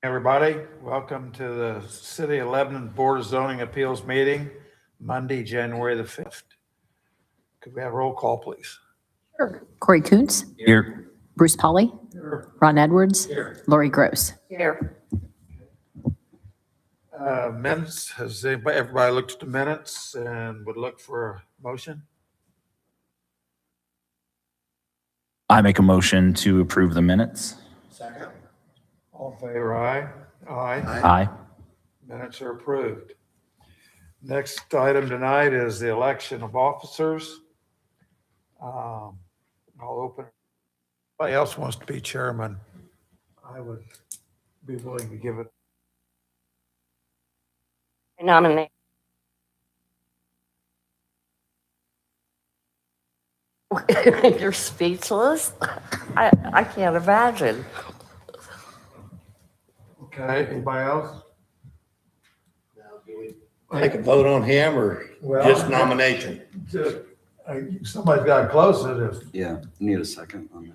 Everybody, welcome to the City of Lebanon Board of Zoning Appeals meeting, Monday, January the 5th. Could we have a roll call, please? Sure. Corey Kuntz. Here. Bruce Polly. Here. Ron Edwards. Here. Lori Gross. Here. Minutes, has everybody looked at the minutes and would look for a motion? I make a motion to approve the minutes. Second. All in favor, aye? Aye. Aye. Minutes are approved. Next item tonight is the election of officers. I'll open. Anybody else wants to be chairman? I would be willing to give it. I nominate. You're speechless? I can't imagine. Okay, anybody else? Take a vote on him or just nomination? Just, somebody's got to close it if. Yeah, need a second on that.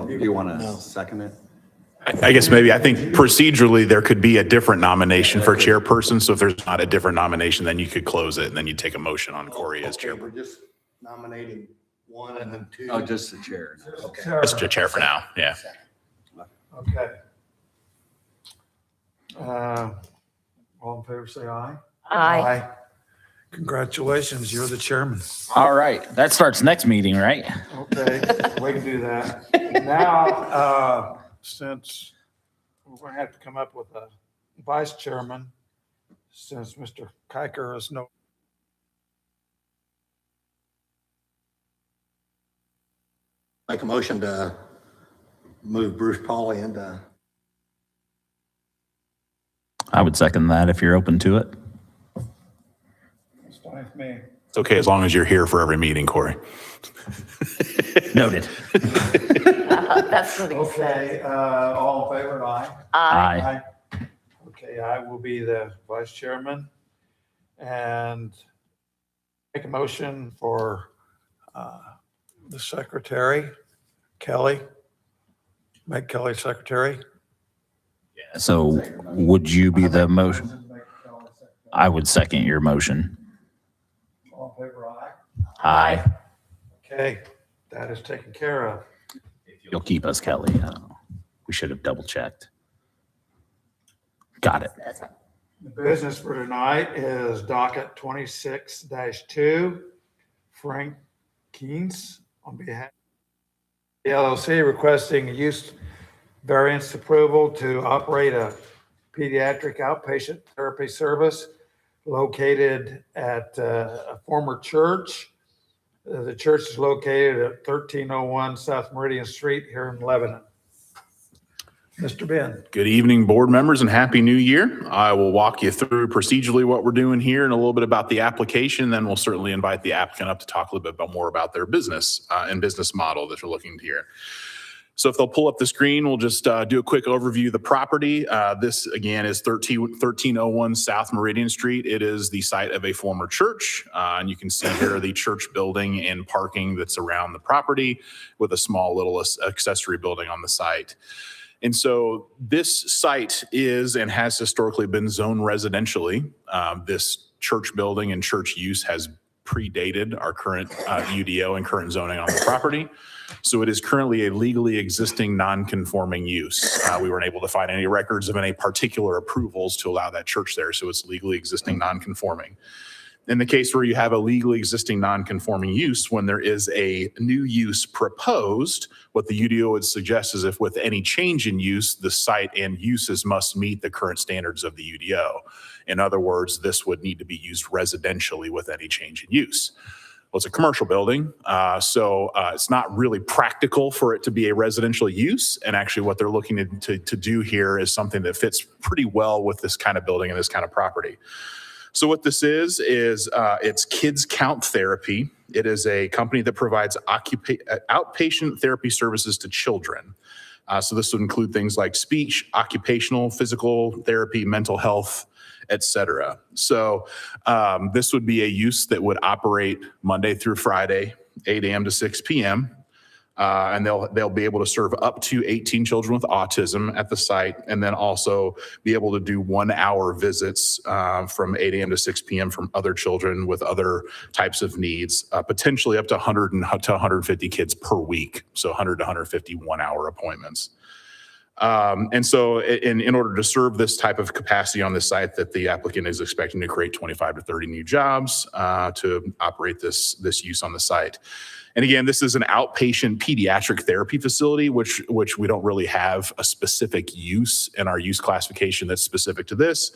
Do you want to second it? I guess maybe, I think procedurally, there could be a different nomination for chairperson. So if there's not a different nomination, then you could close it and then you take a motion on Corey as Okay, chairperson. we're just nominating one and then two. Oh, just the chair. Okay. Just a chair for now, yeah. Okay. All in favor, say aye. Aye. Congratulations, you're the chairman. All right, that starts next meeting, right? Okay, we can do that. Now, since we're going to have to come up with a vice chairman, since Mr. Kiker is no. Make a motion to move Bruce Polly into. I would second that if you're open to it. It's fine with me. It's okay as long as you're here for every meeting, Corey. Noted. That's what he said. Okay, all in favor, aye? Aye. Okay, I will be the vice chairman and make a motion for the secretary, Kelly. Make Kelly secretary. So would you be the motion? I would second your motion. All in favor, aye? Aye. Okay, that is taken care of. You'll keep us, Kelly. We should have double checked. Got it. The business for tonight is docket 26-2. Frank Keynes on behalf of the LLC requesting use variance approval to operate a pediatric outpatient therapy service located at a former church. The church is located at 1301 South Meridian Street here in Lebanon. Mr. Ben. Good evening, board members, and Happy New Year. I will walk you through procedurally what we're doing here and a little bit about the application. Then we'll certainly invite the applicant up to talk a little bit more about their business and business model that you're looking to hear. So if they'll pull up the screen, we'll just do a quick overview of the property. This, again, is 1301 South Meridian Street. It is the site of a former church. And you can see here the church building and parking that's around the property with a small little accessory building on the site. And so this site is and has historically been zoned residentially. This church building and church use has predated our current UDO and current zoning on the property. So it is currently a legally existing non-conforming use. We weren't able to find any records of any particular approvals to allow that church there. So it's legally existing non-conforming. In the case where you have a legally existing non-conforming use, when there is a new use proposed, what the UDO would suggest is if with any change in use, the site and uses must meet the current standards of the UDO. In other words, this would need to be used residentially with any change in use. Well, it's a commercial building, so it's not really practical for it to be a residential use. And actually what they're looking to do here is something that fits pretty well with this kind of building and this kind of property. So what this is it's Kids Count Therapy. It is a company that provides outpatient therapy services to children. So this would include things like speech, occupational, physical therapy, mental health, etc. So this would be a use that would operate Monday through Friday, 8 a.m. to 6 p.m. And they'll be able to serve up to 18 children with autism at the site, and then also be able to do 1 hour visits from 8 a.m. to 6 p.m. from other children with other types of needs, potentially up to 100 to 150 kids per week. So 100 to 150 1-hour appointments. And so in order to serve this type of capacity on this site, that the applicant is expecting to create 25 to 30 new jobs to operate this use on the site. And again, this is an outpatient pediatric therapy facility, which we don't really have a specific use in our use classification that's specific to this.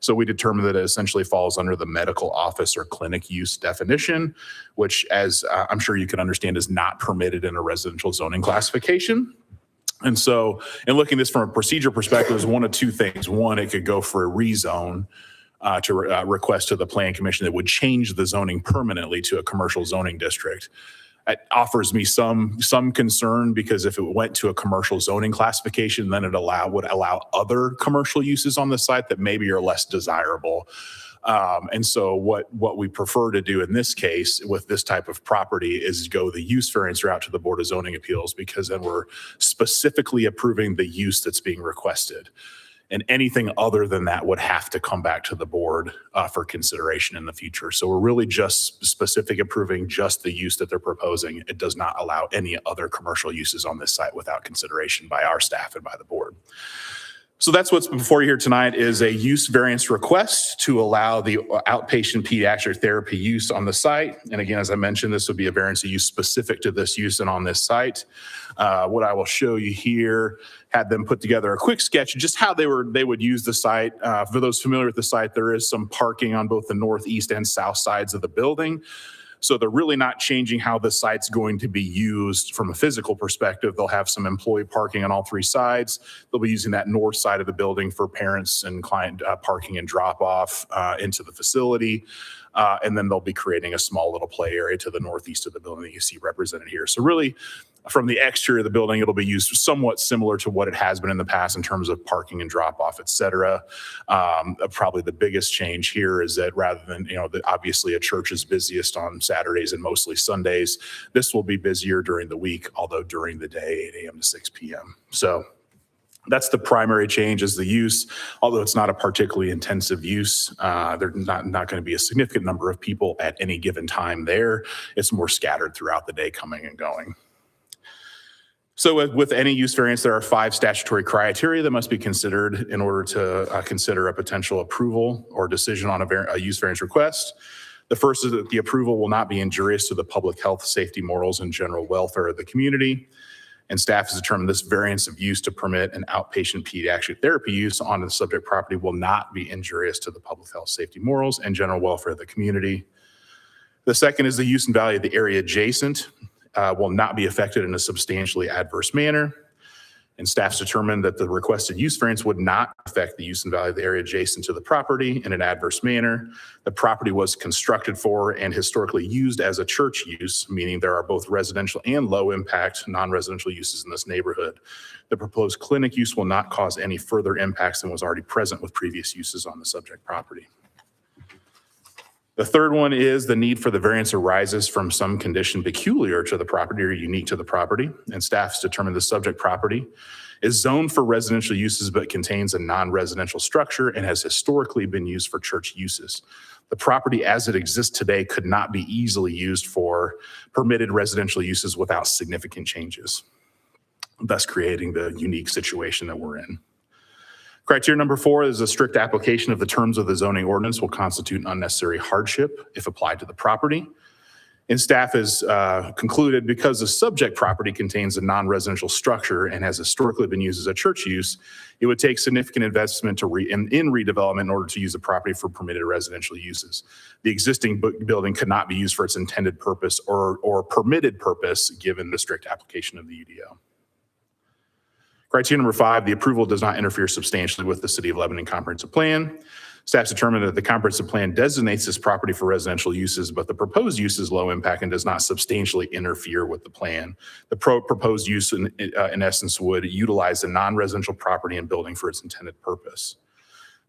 So we determined that it essentially falls under the medical office or clinic use definition, which, as I'm sure you can understand, is not permitted in a residential zoning classification. And so in looking at this from a procedure perspective, is one of two things. One, it could go for a rezone to request to the Plan Commission that would change the zoning permanently to a commercial zoning district. It offers me some concern, because if it went to a commercial zoning classification, then it would allow other commercial uses on the site that maybe are less desirable. And so what we prefer to do in this case with this type of property is go the use variance route to the Board of Zoning Appeals, because then we're specifically approving the use that's being requested. And anything other than that would have to come back to the board for consideration in the future. So we're really just specific approving just the use that they're proposing. It does not allow any other commercial uses on this site without consideration by our staff and by the board. So that's what's before you here tonight, is a use variance request to allow the outpatient pediatric therapy use on the site. And again, as I mentioned, this would be a variance of use specific to this use and on this site. What I will show you here, had them put together a quick sketch of just how they would use the site. For those familiar with the site, there is some parking on both the northeast and south sides of the building. So they're really not changing how the site's going to be used from a physical perspective. They'll have some employee parking on all three sides. They'll be using that north side of the building for parents and client parking and drop off into the facility. And then they'll be creating a small little play area to the northeast of the building that you see represented here. So really, from the exterior of the building, it'll be used somewhat similar to what it has been in the past in terms of parking and drop off, et cetera. Probably the biggest change here is that rather than, obviously a church is busiest on Saturdays and mostly Sundays, this will be busier during the week, although during the day, 8 a.m. to 6 p.m. So that's the primary change, is the use. Although it's not a particularly intensive use, there's not going to be a significant number of people at any given time there. It's more scattered throughout the day, coming and going. So with any use variance, there are 5 statutory criteria that must be considered in order to consider a potential approval or decision on a use variance request. The first is that the approval will not be injurious to the public health, safety, morals, and general welfare of the community. And staff has determined this variance of use to permit an outpatient pediatric therapy use on the subject property will not be injurious to the public health, safety, morals, and general welfare of the community. The second is the use and value of the area adjacent will not be affected in a substantially adverse manner. And staff's determined that the requested use variance would not affect the use and value of the area adjacent to the property in an adverse manner. The property was constructed for and historically used as a church use, meaning there are both residential and low impact non-residential uses in this neighborhood. The proposed clinic use will not cause any further impacts than was already present with previous uses on the subject property. The third one is the need for the variance arises from some condition peculiar to the property or unique to the property. And staff's determined the subject property is zoned for residential uses but contains a non-residential structure and has historically been used for church uses. The property as it exists today could not be easily used for permitted residential uses without significant changes, thus creating the unique situation that we're in. Criteria number 4 is a strict application of the terms of the zoning ordinance will constitute an unnecessary hardship if applied to the property. And staff has concluded because the subject property contains a non-residential structure and has historically been used as a church use, it would take significant investment in redevelopment in order to use the property for permitted residential uses. The existing building could not be used for its intended purpose or permitted purpose given the strict application of the UDO. Criteria number 5, the approval does not interfere substantially with the City of Lebanon Comprehensive Plan. Staff's determined that the comprehensive plan designates this property for residential uses, but the proposed use is low impact and does not substantially interfere with the plan. The proposed use in essence would utilize the non-residential property and building for its intended purpose.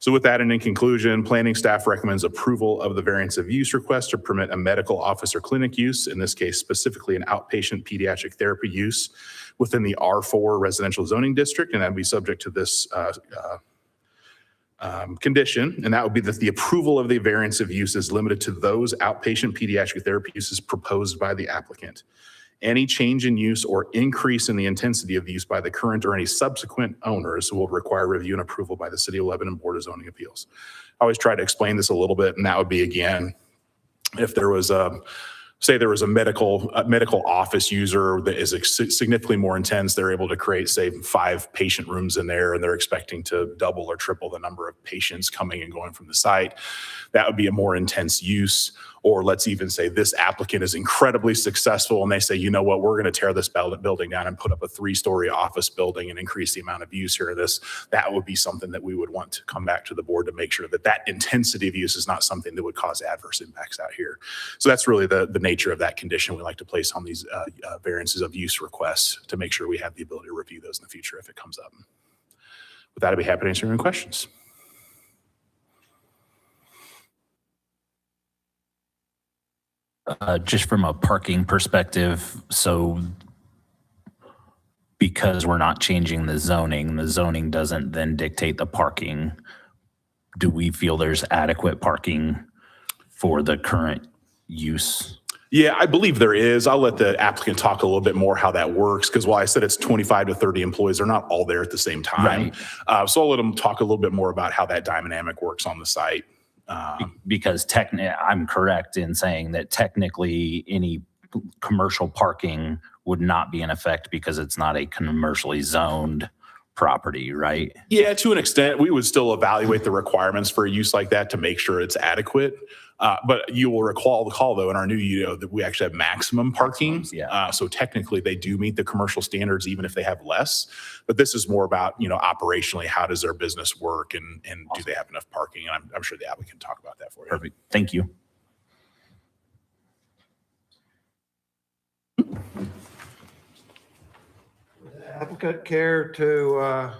So with that, and in conclusion, planning staff recommends approval of the variance of use request to permit a medical office or clinic use, in this case specifically an outpatient pediatric therapy use within the R4 residential zoning district, and that would be subject to this condition, and that would be that the approval of the variance of use is limited to those outpatient pediatric therapy uses proposed by the applicant. Any change in use or increase in the intensity of use by the current or any subsequent owners will require review and approval by the City of Lebanon Board of Zoning Appeals. I always try to explain this a little bit, and that would be, again, if there was say there was a medical office user that is significantly more intense, they're able to create, say, 5 patient rooms in there, and they're expecting to double or triple the number of patients coming and going from the site. That would be a more intense use. Or let's even say this applicant is incredibly successful and they say, you know what, we're going to tear this building down and put up a 3-story office building and increase the amount of use here of this. That would be something that we would want to come back to the board to make sure that that intensity of use is not something that would cause adverse impacts out here. So that's really the nature of that condition we like to place on these variances of use requests to make sure we have the ability to review those in the future if it comes up. With that, I'd be happy to answer any questions. Just from a parking perspective, so because we're not changing the zoning doesn't then dictate the parking. Do we feel there's adequate parking for the current use? Yeah, I believe there is. I'll let the applicant talk a little bit more how that works, because while I said it's 25 to 30 employees, they're not all there at the same time. Right. So I'll let them talk a little bit more about how that dynamic works on the site. Because I'm correct in saying that technically any commercial parking would not be in effect because it's not a commercially zoned property, right? Yeah, to an extent, we would still evaluate the requirements for a use like that to make sure it's adequate. But you will recall though, in our new UDO that we actually have maximum parking. Maximums, yeah. So technically they do meet the commercial standards even if they have less. But this is more about, operationally, how does their business work and do they have enough parking? And I'm sure the applicant can talk about that for you. Perfect. Thank you. Applicant care to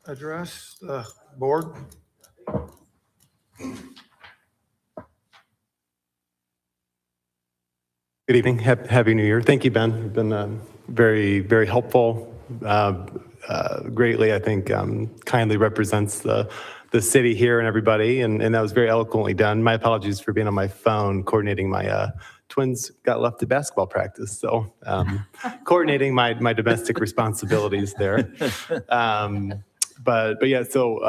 address the board? Good evening. Happy New Year. Thank you, Ben. You've been very, very helpful. Greatly, I think, kindly represents the city here and everybody, and that was very eloquently done. My apologies for being on my phone coordinating my twins got left at basketball practice, so coordinating my domestic responsibilities there. But yeah, so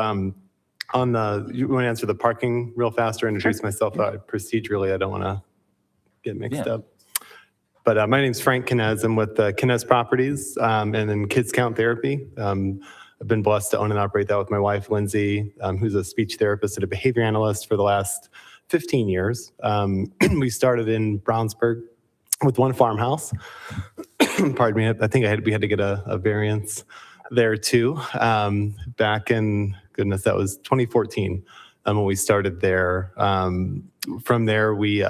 on the, you want to answer the parking real fast or introduce myself procedurally? I don't want to get mixed up. But my name's Frank Kinez. I'm with Kinez Properties and then Kids Count Therapy. I've been blessed to own and operate that with my wife, Lindsay, who's a speech therapist and a behavior analyst for the last 15 years. We started in Brownsburg with one farmhouse. Pardon me. I think we had to get a variance there too. Back in, goodness, that was 2014 when we started there. From there, we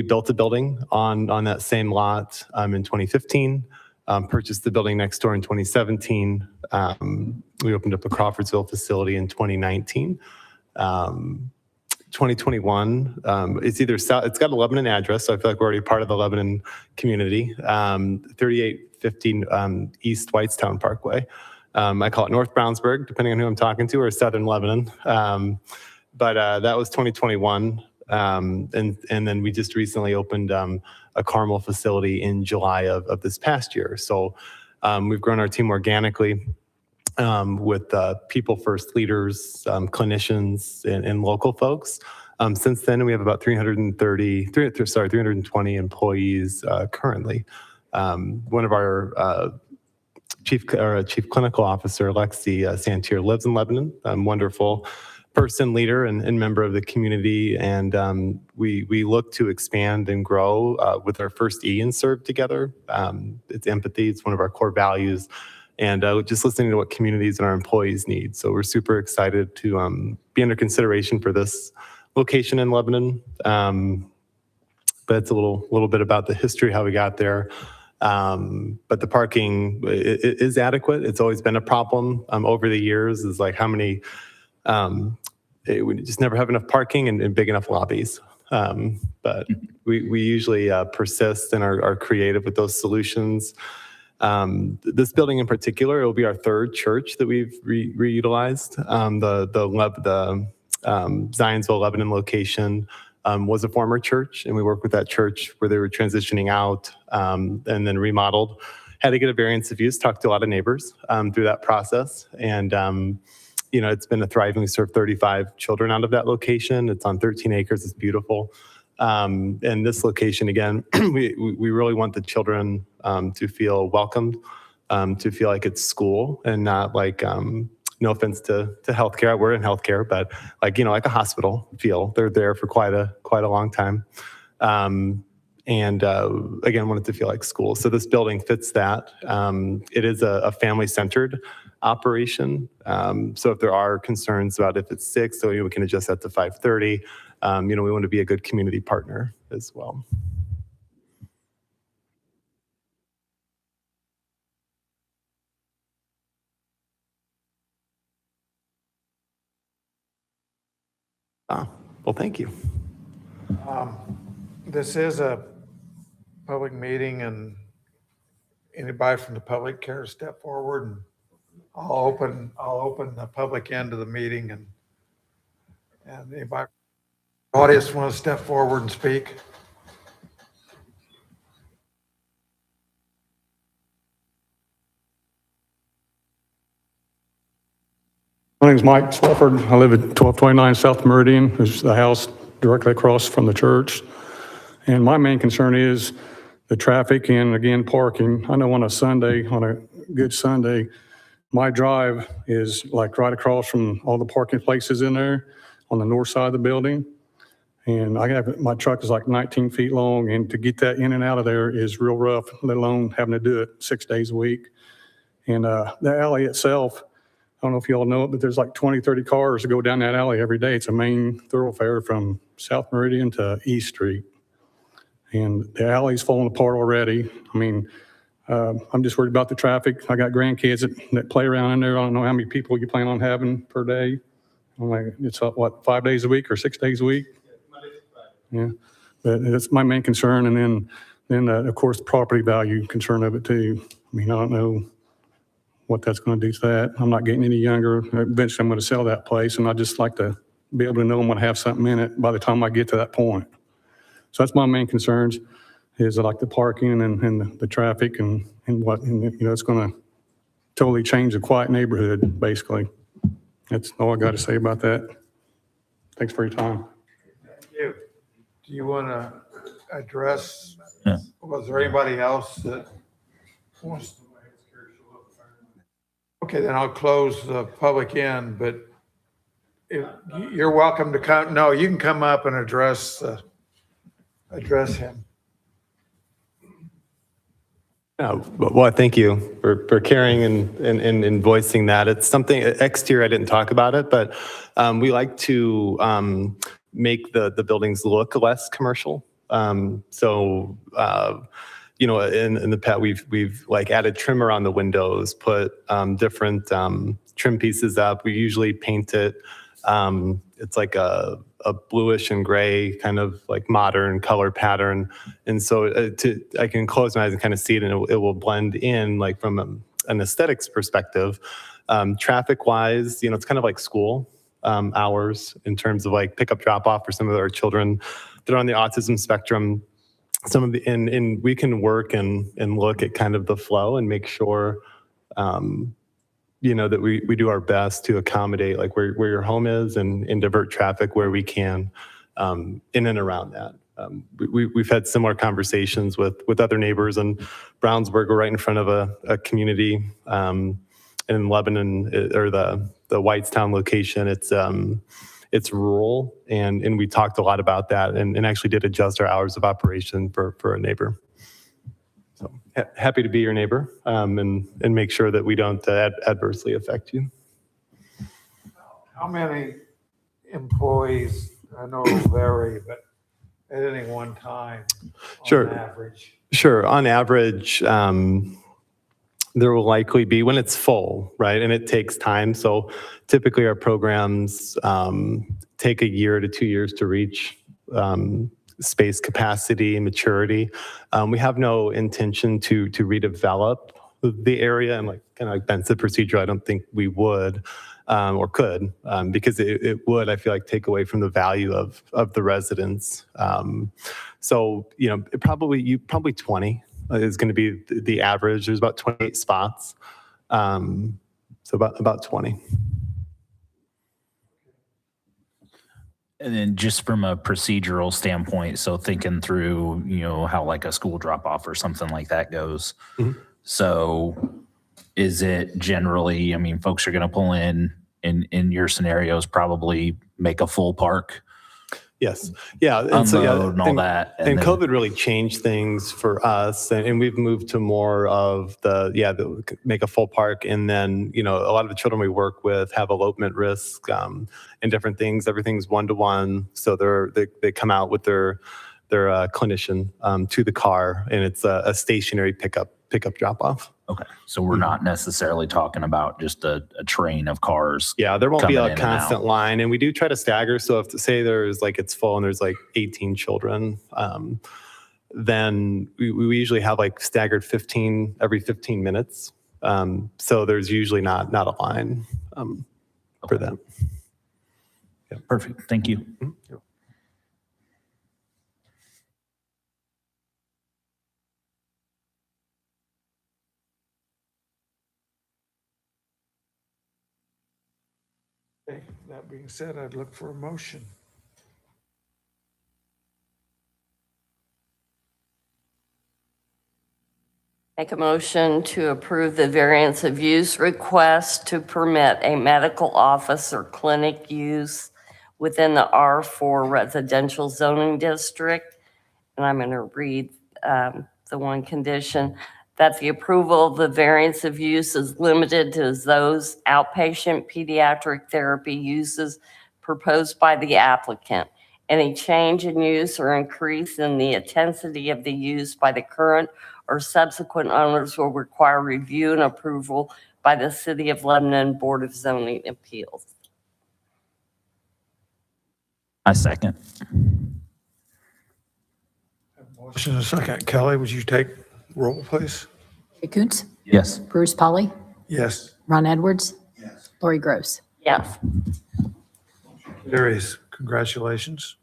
built a building on that same lot in 2015, purchased the building next door in 2017. We opened up a Crawfordsville facility in 2019. 2021, it's got a Lebanon address, so I feel like we're already part of the Lebanon community. 3850 East Whitestown Parkway. I call it North Brownsburg, depending on who I'm talking to, or Southern Lebanon. But that was 2021. And then we just recently opened a Carmel facility in July of this past year. So we've grown our team organically with people first leaders, clinicians, and local folks. Since then, we have about 320 employees currently. One of our chief clinical officer, Lexi Santier, lives in Lebanon. Wonderful person, leader, and member of the community. And we look to expand and grow with our first E in Serve Together. It's empathy. It's one of our core values. And just listening to what communities and our employees need. So we're super excited to be under consideration for this location in Lebanon. But it's a little bit about the history, how we got there. But the parking is adequate. It's always been a problem over the years, is like how many We just never have enough parking and big enough lobbies. But we usually persist and are creative with those solutions. This building in particular, it will be our third church that we've reutilized. The Zionsville, Lebanon location was a former church, and we worked with that church where they were transitioning out and then remodeled. Had to get a variance of use, talked to a lot of neighbors through that process. And, it's been a thriving, we serve 35 children out of that location. It's on 13 acres, it's beautiful. And this location, again, we really want the children to feel welcomed, to feel like it's school and not like, no offense to healthcare, we're in healthcare, but like a hospital feel. They're there for quite a long time. And again, wanted to feel like school. So this building fits that. It is a family-centered operation. So if there are concerns about if it's 6, so we can adjust that to 5:30. We want to be a good community partner as well. Well, thank you. This is a public meeting, and anybody from the public care to step forward, and I'll open the public end of the meeting, and anybody in the audience want to step forward and speak? My name's Mike Swafford. I live at 1229 South Meridian, which is the house directly across from the church. And my main concern is the traffic and, again, parking. I know on a good Sunday, my drive is like right across from all the parking places in there on the north side of the building. And my truck is like 19 feet long, and to get that in and out of there is real rough, let alone having to do it 6 days a week. And the alley itself, I don't know if you all know it, but there's like 20, 30 cars that go down that alley every day. It's a main thoroughfare from South Meridian to East Street. And the alley's falling apart already. I mean, I'm just worried about the traffic. I got grandkids that play around in there. I don't know how many people you plan on having per day. I'm like, it's what, 5 days a week or 6 days a week? Yeah, but that's my main concern. And then of course, the property value concern of it too. I mean, I don't know what that's going to do to that. I'm not getting any younger. Eventually, I'm going to sell that place, and I just like to be able to know I'm going to have something in it by the time I get to that point. So that's my main concerns, is like the parking and the traffic and it's going to totally change the quiet neighborhood, basically. That's all I got to say about that. Thanks for your time. Thank you. Do you want to address, Yeah. was there anybody else that wants? Okay, then I'll close the public end, but you're welcome to come. No, you can come up and address him. Well, thank you for caring and voicing that. It's something exterior, I didn't talk about it, but we like to make the buildings look less commercial. In the past, we've like added trim around the windows, put different trim pieces up. We usually paint it. It's like a bluish and gray kind of like modern color pattern. And so I can close my eyes and kind of see it, and it will blend in like from an aesthetics perspective. Traffic wise, it's kind of like school hours in terms of like pick up drop off for some of our children that are on the autism spectrum. And we can work and look at kind of the flow and make sure, that we do our best to accommodate like where your home is and divert traffic where we can in and around that. We've had similar conversations with other neighbors in Brownsburg. We're right in front of a community in Lebanon, or the Whitestown location. It's rural, and we talked a lot about that and actually did adjust our hours of operation for a neighbor. So happy to be your neighbor and make sure that we don't adversely affect you. How many employees, I know it'll vary, but at any one time, Sure. on average? Sure. On average, there will likely be when it's full, right? And it takes time. So typically our programs take a year to 2 years to reach space capacity and maturity. We have no intention to redevelop the area, and kind of like Ben said, procedure, I don't think we would or could, because it would, I feel like, take away from the value of the residents. So, probably 20 is going to be the average. There's about 28 spots. So about 20. And then just from a procedural standpoint, so thinking through, how like a school drop off or something like that goes. Mhm. So is it generally, folks are going to pull in your scenarios, probably make a full park, Yes. Yeah. unload and all that. And then- COVID really changed things for us, and we've moved to more of the make a full park, and then a lot of the children we work with have elopement risk and different things. Everything's 1-to-1, so they come out with their clinician to the car, and it's a stationary pickup drop off. Okay. So we're not necessarily talking about just a train of cars. Yeah, there won't be coming in a and constant out. line, and we do try to stagger. So if say there's it's full and there's 18 children, then we usually have staggered 15 every 15 minutes. So there's usually not a line for them. Perfect. Thank you. Okay, that being said, I'd look for a motion. Make a motion to approve the variance of use request to permit a medical office or clinic use within the R4 residential zoning district. And I'm going to read the one condition, that the approval of the variance of use is limited to those outpatient pediatric therapy uses proposed by the applicant. Any change in use or increase in the intensity of the use by the current or subsequent owners will require review and approval by the City of Lebanon Board of Zoning Appeals. I second. Motion and a second. Kelly, would you take roll, please? Corey Koontz, Yes. Bruce Polly, Yes. Ron Edwards. Yes. Lori Gross. Yes. Carries. Congratulations.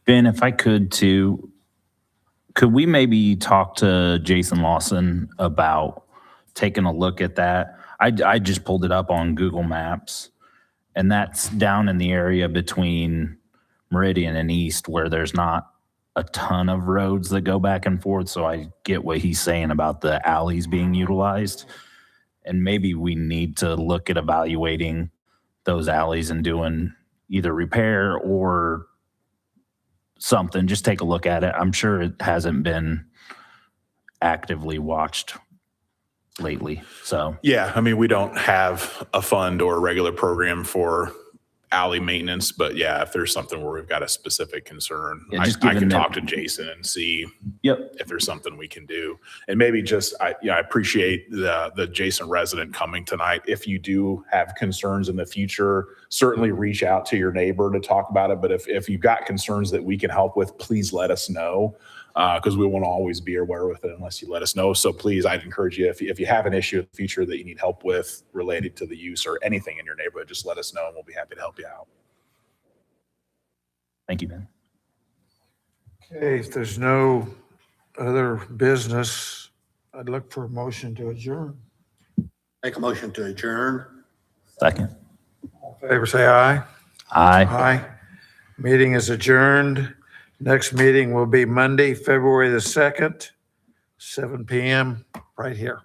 Ben, if I could too, could we maybe talk to Jason Lawson about taking a look at that? I just pulled it up on Google Maps, and that's down in the area between Meridian and East where there's not a ton of roads that go back and forth. So I get what he's saying about the alleys being utilized. And maybe we need to look at evaluating those alleys and doing either repair or something. Just take a look at it. I'm sure it hasn't been actively watched lately. So Yeah, we don't have a fund or a regular program for alley maintenance, but yeah, if there's something where we've got a specific concern, Yeah, I just can given that- talk to Jason and see yep. if there's something we can do. And maybe I appreciate the Jason resident coming tonight. If you do have concerns in the future, certainly reach out to your neighbor to talk about it. But if you've got concerns that we can help with, please let us know, because we won't always be aware with it unless you let us know. So please, I'd encourage you, if you have an issue in the future that you need help with related to the use or anything in your neighborhood, just let us know and we'll be happy to help you out. Thank you, Ben. Okay, if there's no other business, I'd look for a motion to adjourn. Make a motion to adjourn. Second. All in favor, say aye. Aye. Aye. Meeting is adjourned. Next meeting will be Monday, February the 2nd, 7 p.m. right here.